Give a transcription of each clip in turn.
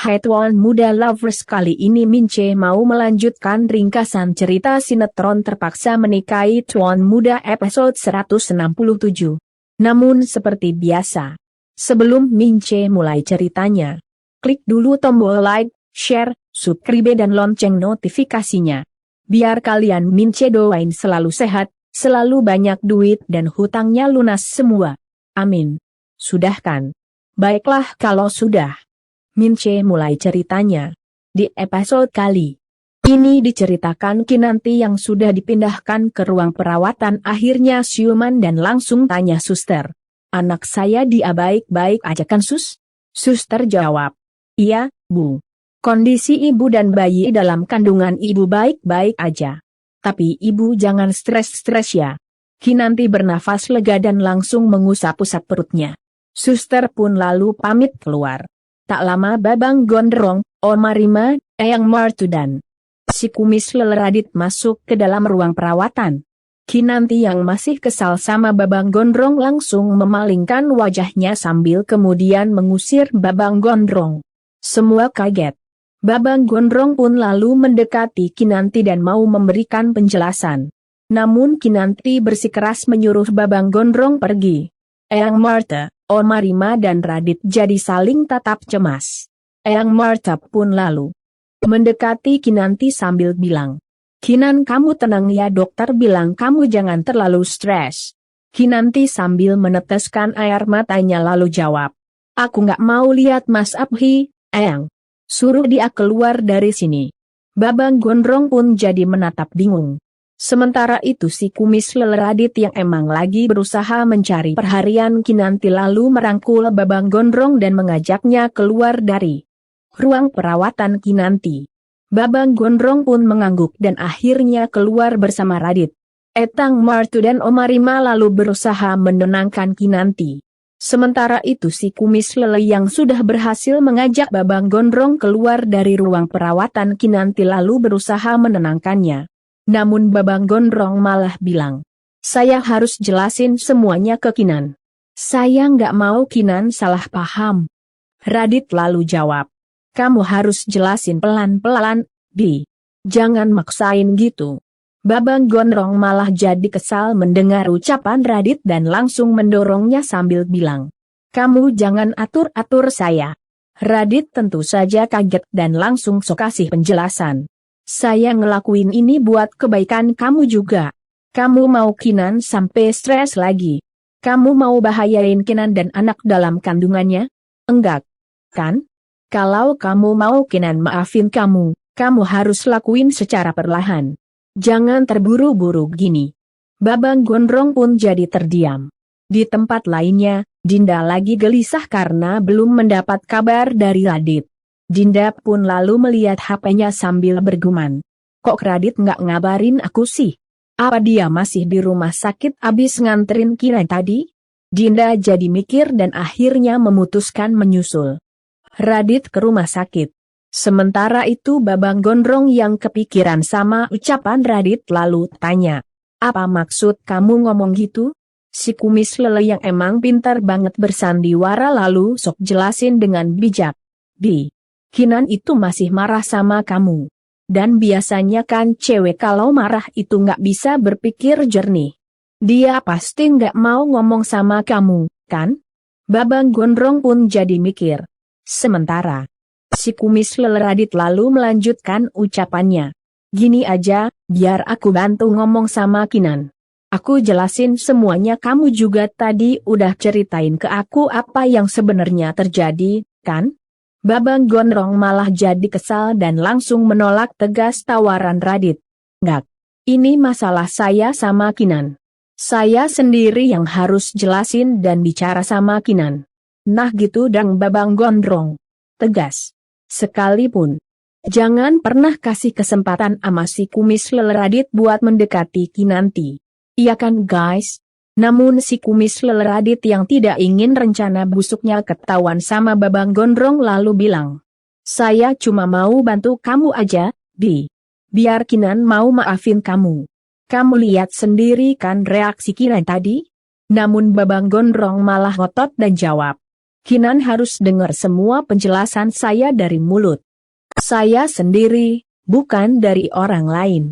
Hai Tuan Muda Lovers, kali ini Mince mau melanjutkan ringkasan cerita sinetron Terpaksa Menikahi Tuan Muda episode 167. Namun seperti biasa, sebelum Mince mulai ceritanya, klik dulu tombol like, share, subscribe dan lonceng notifikasinya. Biar kalian Mince doain selalu sehat, selalu banyak duit dan hutangnya lunas semua. Amin. Sudah kan? Baiklah kalau sudah. Mince mulai ceritanya. Di episode kali ini diceritakan Kinanti yang sudah dipindahkan ke ruang perawatan akhirnya siuman dan langsung tanya suster. Anak saya dia baik-baik aja kan sus? Suster jawab. Iya, Bu. Kondisi ibu dan bayi dalam kandungan ibu baik-baik aja. Tapi ibu jangan stres-stres ya. Kinanti bernafas lega dan langsung mengusap-usap perutnya. Suster pun lalu pamit keluar. Tak lama Babang Gondrong, Oma Rima, Eyang Martu dan si kumis Leleradit masuk ke dalam ruang perawatan. Kinanti yang masih kesal sama Babang Gondrong langsung memalingkan wajahnya sambil kemudian mengusir Babang Gondrong. Semua kaget. Babang Gondrong pun lalu mendekati Kinanti dan mau memberikan penjelasan. Namun Kinanti bersikeras menyuruh Babang Gondrong pergi. Eyang Marta, Oma Rima dan Radit jadi saling tatap cemas. Eyang Marta pun lalu mendekati Kinanti sambil bilang, Kinan kamu tenang ya, dokter bilang kamu jangan terlalu stres. Kinanti sambil meneteskan air matanya lalu jawab, aku nggak mau lihat Mas Abhi, Eyang. Suruh dia keluar dari sini. Babang Gondrong pun jadi menatap bingung. Sementara itu si kumis Leleradit yang emang lagi berusaha mencari perharian Kinanti lalu merangkul Babang Gondrong dan mengajaknya keluar dari ruang perawatan Kinanti. Babang Gondrong pun mengangguk dan akhirnya keluar bersama Radit. Eyang Martu dan Oma Rima lalu berusaha menenangkan Kinanti. Sementara itu si kumis lele yang sudah berhasil mengajak Babang Gondrong keluar dari ruang perawatan Kinanti lalu berusaha menenangkannya. Namun Babang Gondrong malah bilang, saya harus jelasin semuanya ke Kinan. Saya nggak mau Kinan salah paham. Radit lalu jawab, kamu harus jelasin pelan-pelan, Bi. Jangan maksain gitu. Babang Gondrong malah jadi kesal mendengar ucapan Radit dan langsung mendorongnya sambil bilang, kamu jangan atur-atur saya. Radit tentu saja kaget dan langsung sok kasih penjelasan. Saya ngelakuin ini buat kebaikan kamu juga. Kamu mau Kinan sampai stres lagi? Kamu mau bahayain Kinan dan anak dalam kandungannya? Enggak, kan? Kalau kamu mau Kinan maafin kamu harus lakuin secara perlahan. Jangan terburu-buru gini. Babang Gondrong pun jadi terdiam. Di tempat lainnya, Dinda lagi gelisah karena belum mendapat kabar dari Radit. Dinda pun lalu melihat HP-nya sambil bergumam. Kok Radit nggak ngabarin aku sih? Apa dia masih di rumah sakit abis nganterin Kinan tadi? Dinda jadi mikir dan akhirnya memutuskan menyusul Radit ke rumah sakit. Sementara itu Babang Gondrong yang kepikiran sama ucapan Radit lalu tanya, apa maksud kamu ngomong gitu? Si kumis lele yang emang pintar banget bersandiwara lalu sok jelasin dengan bijak. Bi. Kinan itu masih marah sama kamu. Dan biasanya kan cewek kalau marah itu nggak bisa berpikir jernih. Dia pasti nggak mau ngomong sama kamu, kan? Babang Gondrong pun jadi mikir. Sementara si kumis Leleradit lalu melanjutkan ucapannya. Gini aja, biar aku bantu ngomong sama Kinan. Aku jelasin semuanya, kamu juga tadi udah ceritain ke aku apa yang sebenarnya terjadi, kan? Babang Gondrong malah jadi kesal dan langsung menolak tegas tawaran Radit. Nggak, ini masalah saya sama Kinan. Saya sendiri yang harus jelasin dan bicara sama Kinan. Nah gitu dong Babang Gondrong. Tegas. Sekalipun. Jangan pernah kasih kesempatan ama si kumis Leleradit buat mendekati Kinanti. Iya kan guys? Namun si kumis Leleradit yang tidak ingin rencana busuknya ketahuan sama Babang Gondrong lalu bilang, saya cuma mau bantu kamu aja, Bi. Biar Kinan mau maafin kamu. Kamu lihat sendiri kan reaksi Kinan tadi? Namun Babang Gondrong malah ngotot dan jawab, Kinan harus dengar semua penjelasan saya dari mulut saya sendiri, bukan dari orang lain.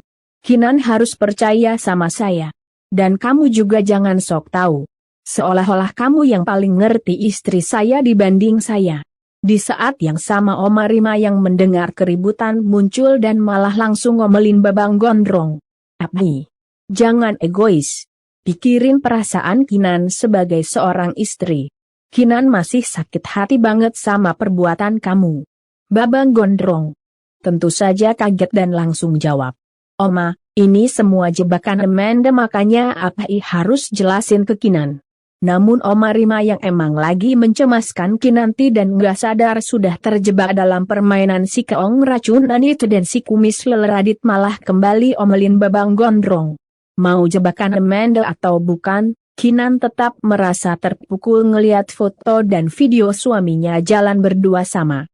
Kinan harus percaya sama saya. Dan kamu juga jangan sok tahu. Seolah-olah kamu yang paling ngerti istri saya dibanding saya. Di saat yang sama Oma Rima yang mendengar keributan muncul dan malah langsung ngomelin Babang Gondrong. Abdi, jangan egois. Pikirin perasaan Kinan sebagai seorang istri. Kinan masih sakit hati banget sama perbuatan kamu. Babang Gondrong tentu saja kaget dan langsung jawab. Oma, ini semua jebakan Amanda makanya Abdi harus jelasin ke Kinan. Namun Oma Rima yang emang lagi mencemaskan Kinanti dan gak sadar sudah terjebak dalam permainan si keong racunan itu dan si kumis leleradit malah kembali omelin Babang Gondrong. Mau jebakan Amanda atau bukan, Kinan tetap merasa terpukul ngeliat foto dan video suaminya jalan berdua sama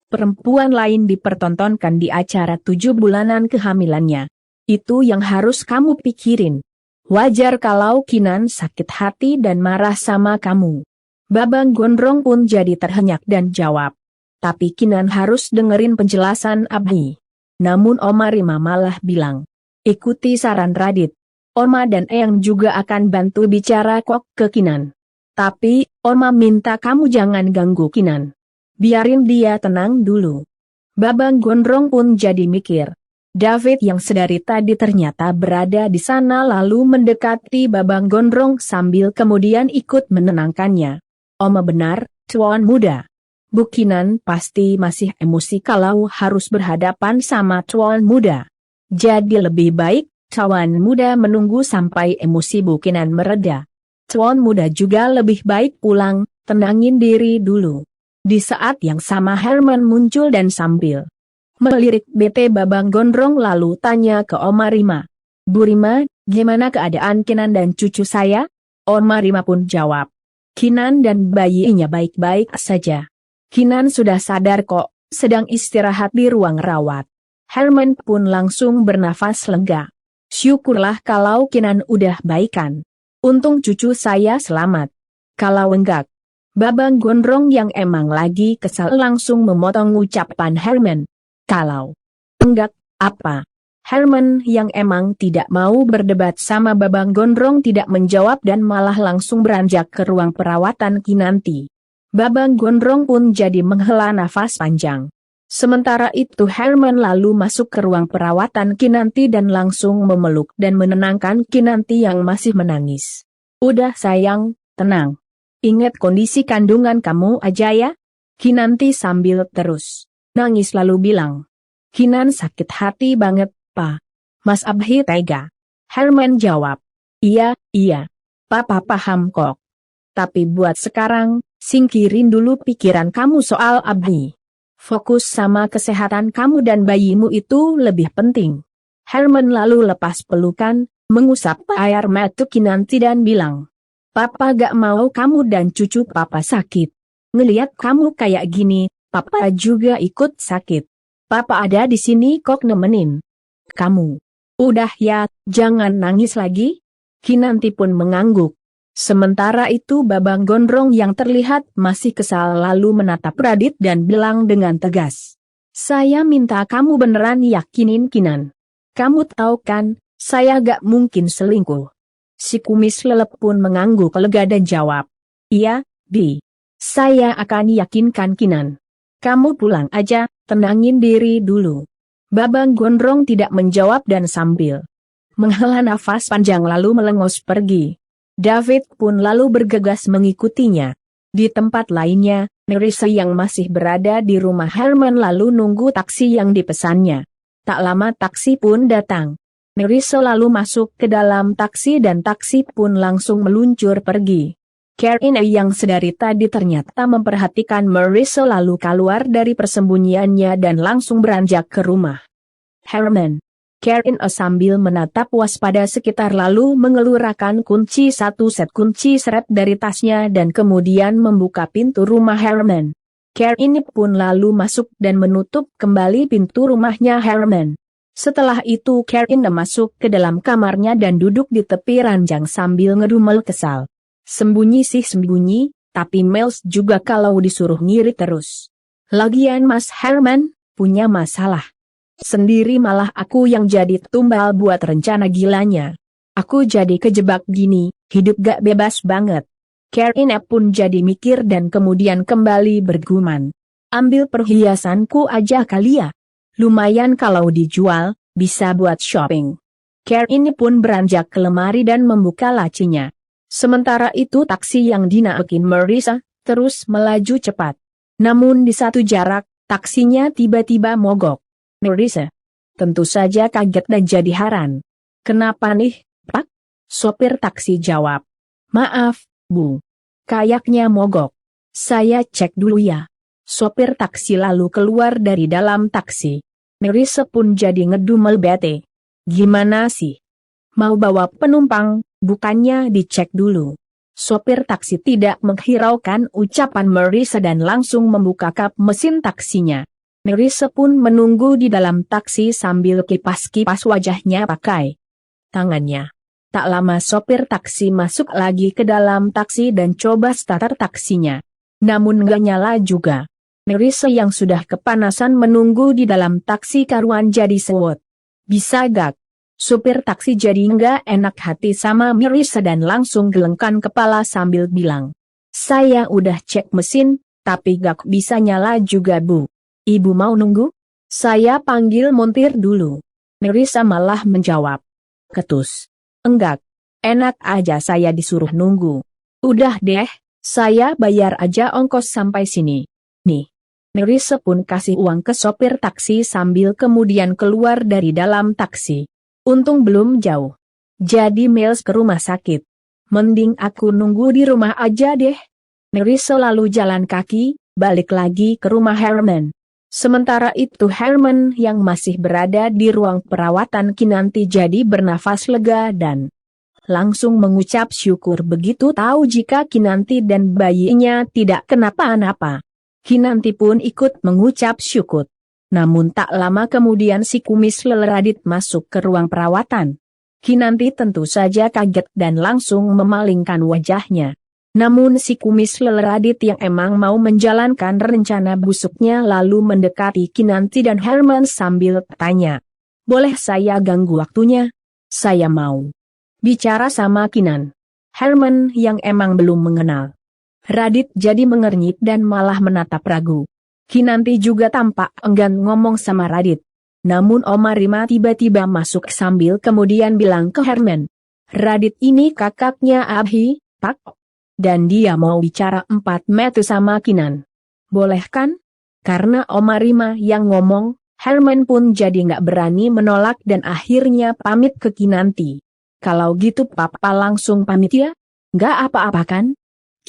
perempuan lain dipertontonkan di acara 7 bulanan kehamilannya. Itu yang harus kamu pikirin. Wajar kalau Kinan sakit hati dan marah sama kamu. Babang Gondrong pun jadi terhenyak dan jawab. Tapi Kinan harus dengerin penjelasan Abdi. Namun Oma Rima malah bilang, ikuti saran Radit. Oma dan Eyang juga akan bantu bicara kok ke Kinan. Tapi, Oma minta kamu jangan ganggu Kinan. Biarin dia tenang dulu. Babang Gondrong pun jadi mikir. David yang sedari tadi ternyata berada di sana lalu mendekati Babang Gondrong sambil kemudian ikut menenangkannya. Oma benar, Tuan Muda. Bu Kinan pasti masih emosi kalau harus berhadapan sama Tuan Muda. Jadi lebih baik, Tuan Muda menunggu sampai emosi Bu Kinan mereda. Tuan Muda juga lebih baik pulang, tenangin diri dulu. Di saat yang sama Herman muncul dan sambil melirik bete Babang Gondrong lalu tanya ke Oma Rima. Bu Rima, gimana keadaan Kinan dan cucu saya? Oma Rima pun jawab. Kinan dan bayinya baik-baik saja. Kinan sudah sadar kok, sedang istirahat di ruang rawat. Herman pun langsung bernafas lega. Syukurlah kalau Kinan udah baikan. Untung cucu saya selamat. Kalau enggak, Babang Gondrong yang emang lagi kesal langsung memotong ucapan Herman. Kalau enggak, apa? Herman yang emang tidak mau berdebat sama Babang Gondrong tidak menjawab dan malah langsung beranjak ke ruang perawatan Kinanti. Babang Gondrong pun jadi menghela nafas panjang. Sementara itu Herman lalu masuk ke ruang perawatan Kinanti dan langsung memeluk dan menenangkan Kinanti yang masih menangis. Udah sayang, tenang. Ingat kondisi kandungan kamu aja ya? Kinanti sambil terus nangis lalu bilang. Kinan sakit hati banget, Pa. Mas Abdi tega. Herman jawab. Iya, Papa paham kok. Tapi buat sekarang, singkirin dulu pikiran kamu soal Abdi. Fokus sama kesehatan kamu dan bayimu itu lebih penting. Herman lalu lepas pelukan, mengusap air mata Kinanti dan bilang. Papa gak mau kamu dan cucu Papa sakit. Ngeliat kamu kayak gini, Papa juga ikut sakit. Papa ada di sini kok nemenin kamu. Udah ya, jangan nangis lagi. Kinanti pun mengangguk. Sementara itu Babang Gondrong yang terlihat masih kesal lalu menatap Radit dan bilang dengan tegas. Saya minta kamu beneran yakinin Kinan. Kamu tahu kan, saya gak mungkin selingkuh. Si kumis lelep pun mengangguk lega dan jawab. Iya, Bi. Saya akan yakinkan Kinan. Kamu pulang aja, tenangin diri dulu. Babang Gondrong tidak menjawab dan sambil menghela nafas panjang lalu melengos pergi. David pun lalu bergegas mengikutinya. Di tempat lainnya, Nerissa yang masih berada di rumah Herman lalu nunggu taksi yang dipesannya. Tak lama taksi pun datang. Nerissa lalu masuk ke dalam taksi dan taksi pun langsung meluncur pergi. Karen yang sedari tadi ternyata memperhatikan Marissa lalu keluar dari persembunyiannya dan langsung beranjak ke rumah Herman. Karen sambil menatap waspada sekitar lalu mengelurkan kunci satu set kunci seret dari tasnya dan kemudian membuka pintu rumah Herman. Karen pun lalu masuk dan menutup kembali pintu rumahnya Herman. Setelah itu Karen masuk ke dalam kamarnya dan duduk di tepi ranjang sambil ngedumel kesal. Sembunyi sih sembunyi, tapi Miles juga kalau disuruh ngirit terus. Lagian Mas Herman punya masalah sendiri, malah aku yang jadi tumbal buat rencana gilanya. Aku jadi kejebak gini, hidup gak bebas banget. Karina pun jadi mikir dan kemudian kembali bergumam. Ambil perhiasanku aja kali ya. Lumayan kalau dijual, bisa buat shopping. Karina pun beranjak ke lemari dan membuka lacinya. Sementara itu taksi yang dinaikin Marissa terus melaju cepat. Namun di satu jarak, taksinya tiba-tiba mogok. Marissa tentu saja kaget dan jadi heran. Kenapa nih, Pak? Sopir taksi jawab. Maaf, Bu. Kayaknya mogok. Saya cek dulu ya. Sopir taksi lalu keluar dari dalam taksi. Marissa pun jadi ngedumel bete. Gimana sih? Mau bawa penumpang, bukannya dicek dulu. Sopir taksi tidak menghiraukan ucapan Marissa dan langsung membuka kap mesin taksinya. Marissa pun menunggu di dalam taksi sambil kipas-kipas wajahnya pakai tangannya. Tak lama sopir taksi masuk lagi ke dalam taksi dan coba starter taksinya. Namun nggak nyala juga. Marissa yang sudah kepanasan menunggu di dalam taksi karuan jadi sewot. Bisa gak? Supir taksi jadi nggak enak hati sama Marissa dan langsung gelengkan kepala sambil bilang. Saya udah cek mesin, tapi gak bisa nyala juga Bu. Ibu mau nunggu? Saya panggil montir dulu. Marissa malah menjawab. Ketus. Enggak. Enak aja saya disuruh nunggu. Udah deh, saya bayar aja ongkos sampai sini. Nih. Marissa pun kasih uang ke sopir taksi sambil kemudian keluar dari dalam taksi. Untung belum jauh. Jadi Miles ke rumah sakit. Mending aku nunggu di rumah aja deh. Marissa lalu jalan kaki, balik lagi ke rumah Herman. Sementara itu Herman yang masih berada di ruang perawatan Kinanti jadi bernafas lega dan langsung mengucap syukur begitu tahu jika Kinanti dan bayinya tidak kenapa-napa. Kinanti pun ikut mengucap syukur. Namun tak lama kemudian si kumis Leleradit masuk ke ruang perawatan. Kinanti tentu saja kaget dan langsung memalingkan wajahnya. Namun si kumis Leleradit yang emang mau menjalankan rencana busuknya lalu mendekati Kinanti dan Herman sambil tanya. Boleh saya ganggu waktunya? Saya mau bicara sama Kinan. Herman yang emang belum mengenal Radit jadi mengernyit dan malah menatap ragu. Kinanti juga tampak enggan ngomong sama Radit. Namun Oma Rima tiba-tiba masuk sambil kemudian bilang ke Herman. Radit ini kakaknya Abhi, Pak. Dan dia mau bicara 4 mata sama Kinan. Boleh kan? Karena Oma Rima yang ngomong, Herman pun jadi nggak berani menolak dan akhirnya pamit ke Kinanti. Kalau gitu Papa langsung pamit ya? Nggak apa-apa kan?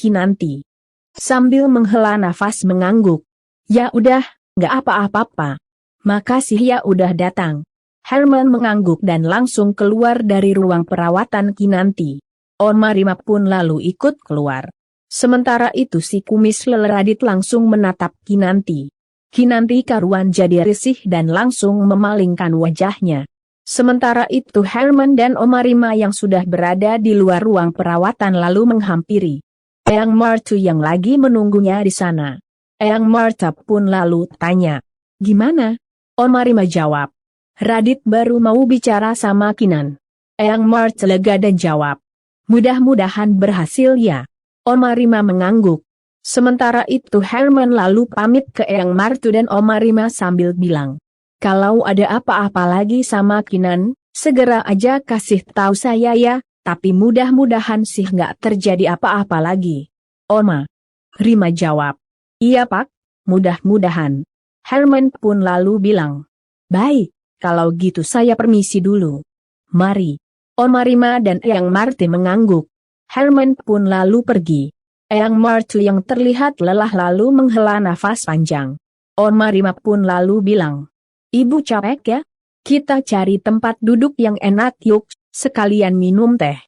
Kinanti sambil menghela nafas mengangguk. Ya udah, nggak apa-apa. Makasih ya udah datang. Herman mengangguk dan langsung keluar dari ruang perawatan Kinanti. Oma Rima pun lalu ikut keluar. Sementara itu si kumis Leleradit langsung menatap Kinanti. Kinanti karuan jadi risih dan langsung memalingkan wajahnya. Sementara itu Herman dan Oma Rima yang sudah berada di luar ruang perawatan lalu menghampiri Eyang Marta yang lagi menunggunya di sana. Eyang Marta pun lalu tanya, gimana? Oma Rima jawab, Radit baru mau bicara sama Kinan. Eyang Marta lega dan jawab, mudah-mudahan berhasil ya. Oma Rima mengangguk. Sementara itu Herman lalu pamit ke Eyang Marta dan Oma Rima sambil bilang, kalau ada apa-apa lagi sama Kinan, segera aja kasih tahu saya ya. Tapi mudah-mudahan sih nggak terjadi apa-apa lagi. Oma Rima jawab. Iya Pak, mudah-mudahan. Herman pun lalu bilang. Baik, kalau gitu saya permisi dulu. Mari. Oma Rima dan Eyang Marta mengangguk. Herman pun lalu pergi. Eyang Marta yang terlihat lelah lalu menghela nafas panjang. Oma Rima pun lalu bilang. Ibu capek ya? Kita cari tempat duduk yang enak yuk. Sekalian minum teh.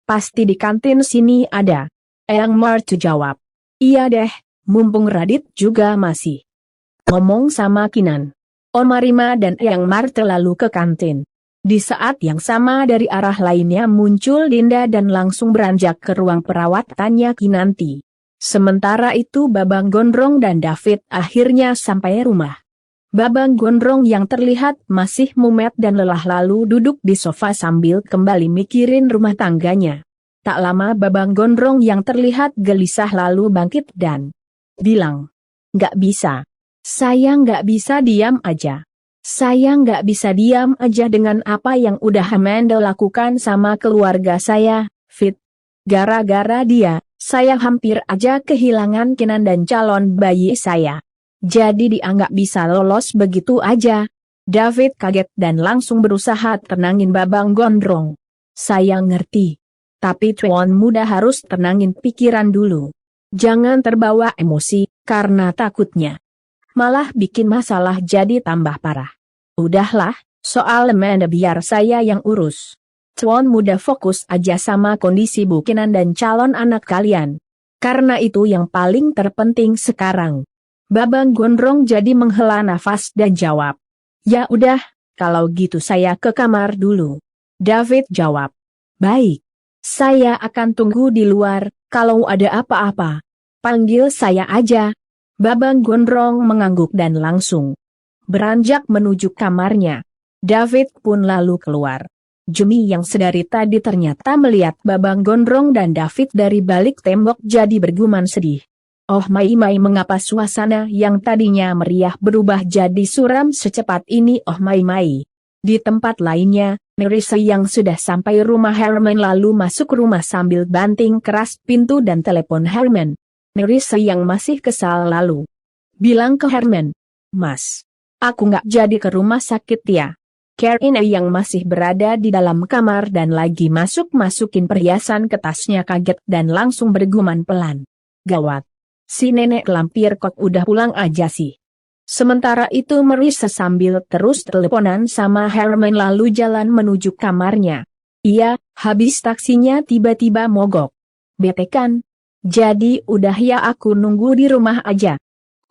Pasti di kantin sini ada. Eyang Marta jawab. Iya deh, mumpung Radit juga masih ngomong sama Kinan. Oma Rima dan Eyang Marta lalu ke kantin. Di saat yang sama dari arah lainnya muncul Dinda dan langsung beranjak ke ruang perawatannya Kinanti. Sementara itu Babang Gondrong dan David akhirnya sampai rumah. Babang Gondrong yang terlihat masih mumet dan lelah lalu duduk di sofa sambil kembali mikirin rumah tangganya. Tak lama Babang Gondrong yang terlihat gelisah lalu bangkit dan bilang, "Nggak bisa. Saya nggak bisa diam aja. Saya nggak bisa diam aja dengan apa yang udah Amanda lakukan sama keluarga saya, Fit. Gara-gara dia, saya hampir aja kehilangan Kinan dan calon bayi saya. Jadi dia nggak bisa lolos begitu aja." David kaget dan langsung berusaha tenangin Babang Gondrong. "Saya ngerti. Tapi Tuan Muda harus tenangin pikiran dulu. Jangan terbawa emosi, karena takutnya malah bikin masalah jadi tambah parah. Udahlah, soal Amanda biar saya yang urus. Tuan Muda fokus aja sama kondisi Bukinan dan calon anak kalian. Karena itu yang paling terpenting sekarang." Babang Gondrong jadi menghela nafas dan jawab, "Ya udah, kalau gitu saya ke kamar dulu." David jawab, "Baik. Saya akan tunggu di luar, kalau ada apa-apa panggil saya aja." Babang Gondrong mengangguk dan langsung beranjak menuju kamarnya. David pun lalu keluar. Jumi yang sedari tadi ternyata melihat Babang Gondrong dan David dari balik tembok jadi bergumam sedih. Oh Mai, mengapa suasana yang tadinya meriah berubah jadi suram secepat ini? Oh Mai. Di tempat lainnya, Nerissa yang sudah sampai rumah Herman lalu masuk rumah sambil banting keras pintu dan telepon Herman. Nerissa yang masih kesal lalu bilang ke Herman, "Mas, aku nggak jadi ke rumah sakit ya." Karina yang masih berada di dalam kamar dan lagi masukin perhiasan ke tasnya kaget dan langsung bergumam pelan, "Gawat, si nenek lampir kok udah pulang aja sih." Sementara itu Nerissa sambil terus teleponan sama Herman lalu jalan menuju kamarnya. Iya, habis taksinya tiba-tiba mogok. "Bete kan? Jadi udah ya aku nunggu di rumah aja."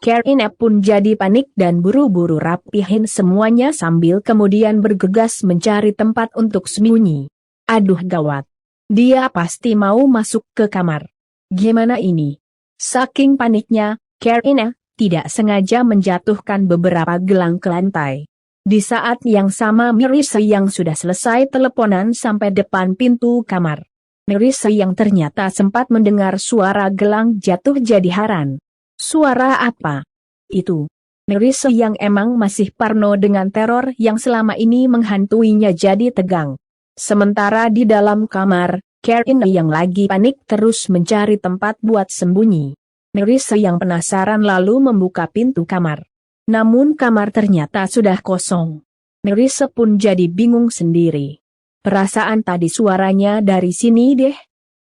Karina pun jadi panik dan buru-buru rapihin semuanya sambil kemudian bergegas mencari tempat untuk sembunyi. Aduh gawat. Dia pasti mau masuk ke kamar. Gimana ini? Saking paniknya, Karina tidak sengaja menjatuhkan beberapa gelang ke lantai. Di saat yang sama Nerissa yang sudah selesai teleponan sampai depan pintu kamar. Nerissa yang ternyata sempat mendengar suara gelang jatuh jadi heran. Suara apa itu? Nerissa yang emang masih parno dengan teror yang selama ini menghantuinya jadi tegang. Sementara di dalam kamar, Karina yang lagi panik terus mencari tempat buat sembunyi. Nerissa yang penasaran lalu membuka pintu kamar. Namun kamar ternyata sudah kosong. Nerissa pun jadi bingung sendiri. Perasaan tadi suaranya dari sini deh.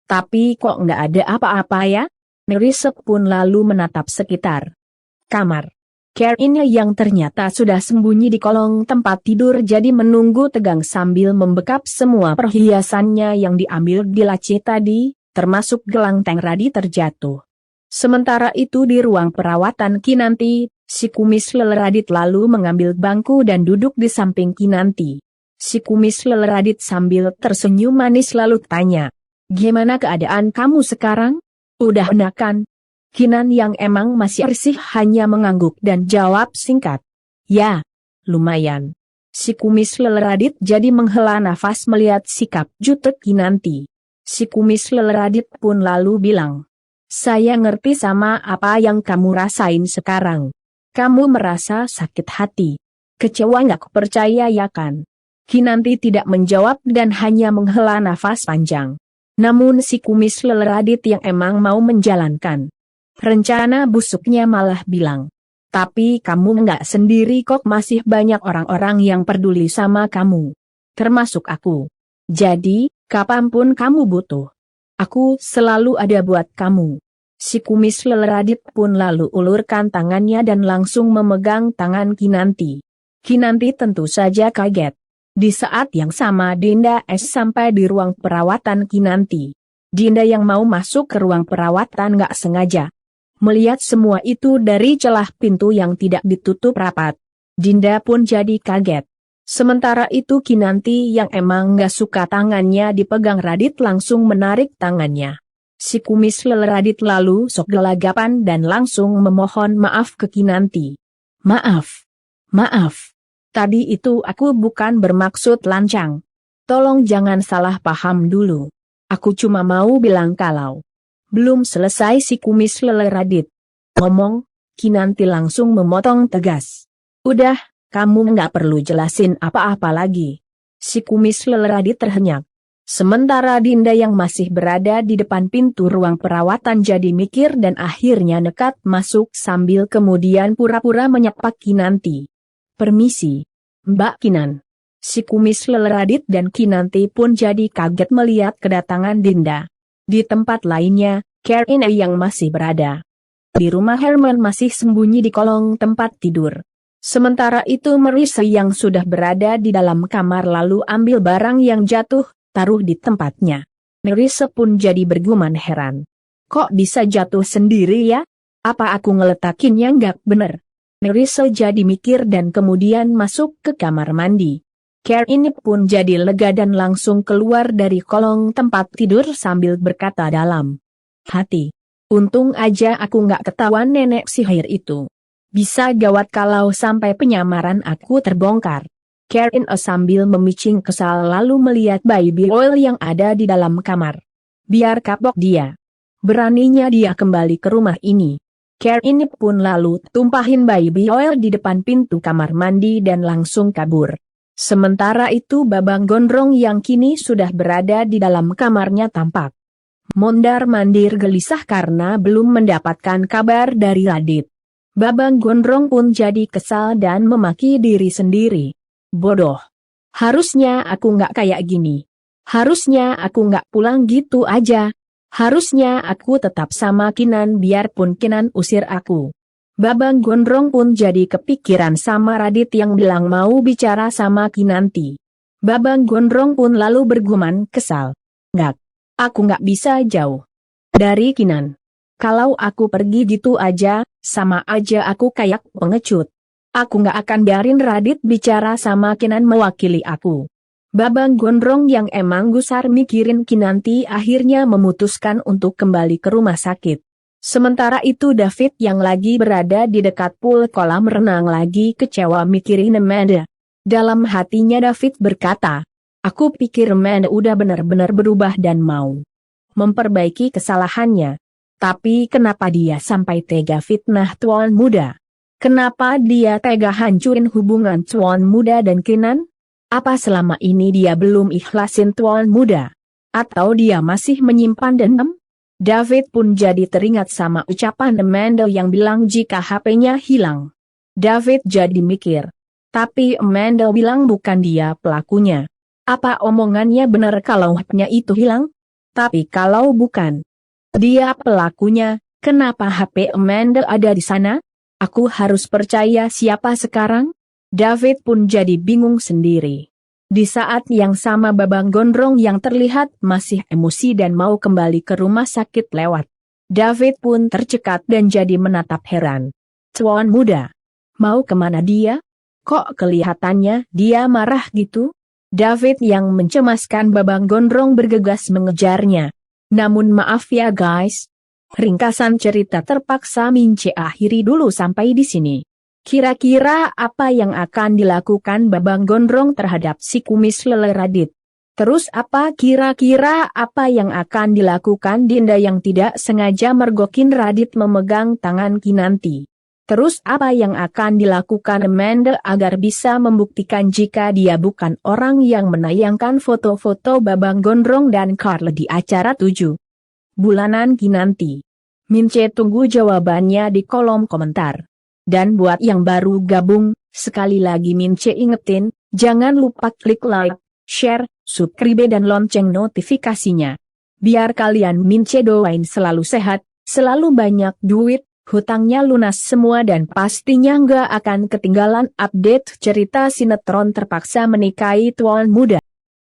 Tapi kok nggak ada apa-apa ya? Nerissa pun lalu menatap sekitar kamar. Karina yang ternyata sudah sembunyi di kolong tempat tidur jadi menunggu tegang sambil membekap semua perhiasannya yang diambil di laci tadi, termasuk gelang Tengradi terjatuh. Sementara itu di ruang perawatan Kinanti, si kumis Leleradit lalu mengambil bangku dan duduk di samping Kinanti. Si kumis Leleradit sambil tersenyum manis lalu tanya, "Gimana keadaan kamu sekarang? Udah enakan?" Kinan yang emang masih risih hanya mengangguk dan jawab singkat, "Ya, lumayan." Si kumis Leleradit jadi menghela nafas melihat sikap jutek Kinanti. Si kumis Leleradit pun lalu bilang, "Saya ngerti sama apa yang kamu rasain sekarang. Kamu merasa sakit hati. Kecewa nggak percaya ya kan?" Kinanti tidak menjawab dan hanya menghela nafas panjang. Namun si kumis Leleradit yang emang mau menjalankan rencana busuknya malah bilang, "Tapi kamu nggak sendiri kok, masih banyak orang-orang yang peduli sama kamu. Termasuk aku. Jadi, kapanpun kamu butuh, aku selalu ada buat kamu." Si kumis Leleradit pun lalu ulurkan tangannya dan langsung memegang tangan Kinanti. Kinanti tentu saja kaget. Di saat yang sama Dinda sampai di ruang perawatan Kinanti. Dinda yang mau masuk ke ruang perawatan nggak sengaja melihat semua itu dari celah pintu yang tidak ditutup rapat. Dinda pun jadi kaget. Sementara itu Kinanti yang emang nggak suka tangannya dipegang Radit langsung menarik tangannya. Si kumis leleradit lalu sok gelagapan dan langsung memohon maaf ke Kinanti. Maaf. Maaf. Tadi itu aku bukan bermaksud lancang. Tolong jangan salah paham dulu. Aku cuma mau bilang kalau. Belum selesai si kumis leleradit ngomong, Kinanti langsung memotong tegas. Udah, kamu nggak perlu jelasin apa-apa lagi. Si kumis leleradit terhenyak. Sementara Dinda yang masih berada di depan pintu ruang perawatan jadi mikir dan akhirnya nekat masuk sambil kemudian pura-pura menyapa Kinanti. Permisi, Mbak Kinan. Si kumis leleradit dan Kinanti pun jadi kaget melihat kedatangan Dinda. Di tempat lainnya, Karina yang masih berada di rumah Herman masih sembunyi di kolong tempat tidur. Sementara itu Marissa yang sudah berada di dalam kamar lalu ambil barang yang jatuh, taruh di tempatnya. Marissa pun jadi bergumam heran. Kok bisa jatuh sendiri ya? Apa aku ngeletakinnya nggak bener? Marissa jadi mikir dan kemudian masuk ke kamar mandi. Karina pun jadi lega dan langsung keluar dari kolong tempat tidur sambil berkata dalam hati. Untung aja aku nggak ketahuan nenek sihir itu. Bisa gawat kalau sampai penyamaran aku terbongkar. Karina sambil memicing kesal lalu melihat baby oil yang ada di dalam kamar. Biar kapok dia. Beraninya dia kembali ke rumah ini. Karina pun lalu tumpahin baby oil di depan pintu kamar mandi dan langsung kabur. Sementara itu Babang Gondrong yang kini sudah berada di dalam kamarnya tampak mondar-mandir gelisah karena belum mendapatkan kabar dari Radit. Babang Gondrong pun jadi kesal dan memaki diri sendiri. Bodoh. Harusnya aku nggak kayak gini. Harusnya aku nggak pulang gitu aja. Harusnya aku tetap sama Kinan biarpun Kinan usir aku. Babang Gondrong pun jadi kepikiran sama Radit yang bilang mau bicara sama Kinanti. Babang Gondrong pun lalu bergumam kesal. Nggak. Aku nggak bisa jauh dari Kinan. Kalau aku pergi gitu aja, sama aja aku kayak pengecut. Aku nggak akan biarin Radit bicara sama Kinan mewakili aku. Babang Gondrong yang emang gusar mikirin Kinanti akhirnya memutuskan untuk kembali ke rumah sakit. Sementara itu David yang lagi berada di dekat pool kolam renang lagi kecewa mikirin Amanda. Dalam hatinya David berkata, aku pikir Amanda udah benar-benar berubah dan mau memperbaiki kesalahannya. Tapi kenapa dia sampai tega fitnah Tuan Muda? Kenapa dia tega hancurin hubungan Tuan Muda dan Kinan? Apa selama ini dia belum ikhlasin Tuan Muda? Atau dia masih menyimpan dendam? David pun jadi teringat sama ucapan Amanda yang bilang jika HP-nya hilang. David jadi mikir. Tapi Amanda bilang bukan dia pelakunya. Apa omongannya benar kalau HP-nya itu hilang? Tapi kalau bukan dia pelakunya, kenapa HP Amanda ada di sana? Aku harus percaya siapa sekarang? David pun jadi bingung sendiri. Di saat yang sama Babang Gondrong yang terlihat masih emosi dan mau kembali ke rumah sakit lewat. David pun tercekat dan jadi menatap heran. Tuan Muda, mau kemana dia? Kok kelihatannya dia marah gitu? David yang mencemaskan Babang Gondrong bergegas mengejarnya. Namun maaf ya guys. Ringkasan cerita terpaksa Mince akhiri dulu sampai di sini. Kira-kira apa yang akan dilakukan Babang Gondrong terhadap si kumis lele Radit? Terus apa kira-kira apa yang akan dilakukan Dinda yang tidak sengaja mergokin Radit memegang tangan Kinanti? Terus apa yang akan dilakukan Amanda agar bisa membuktikan jika dia bukan orang yang menayangkan foto-foto Babang Gondrong dan Carl di acara 7 bulanan Kinanti? Mince tunggu jawabannya di kolom komentar. Dan buat yang baru gabung, sekali lagi Mince ingetin, jangan lupa klik like, share, subscribe dan lonceng notifikasinya. Biar kalian Mince doain selalu sehat, selalu banyak duit, hutangnya lunas semua dan pastinya nggak akan ketinggalan update cerita sinetron terpaksa menikahi Tuan Muda.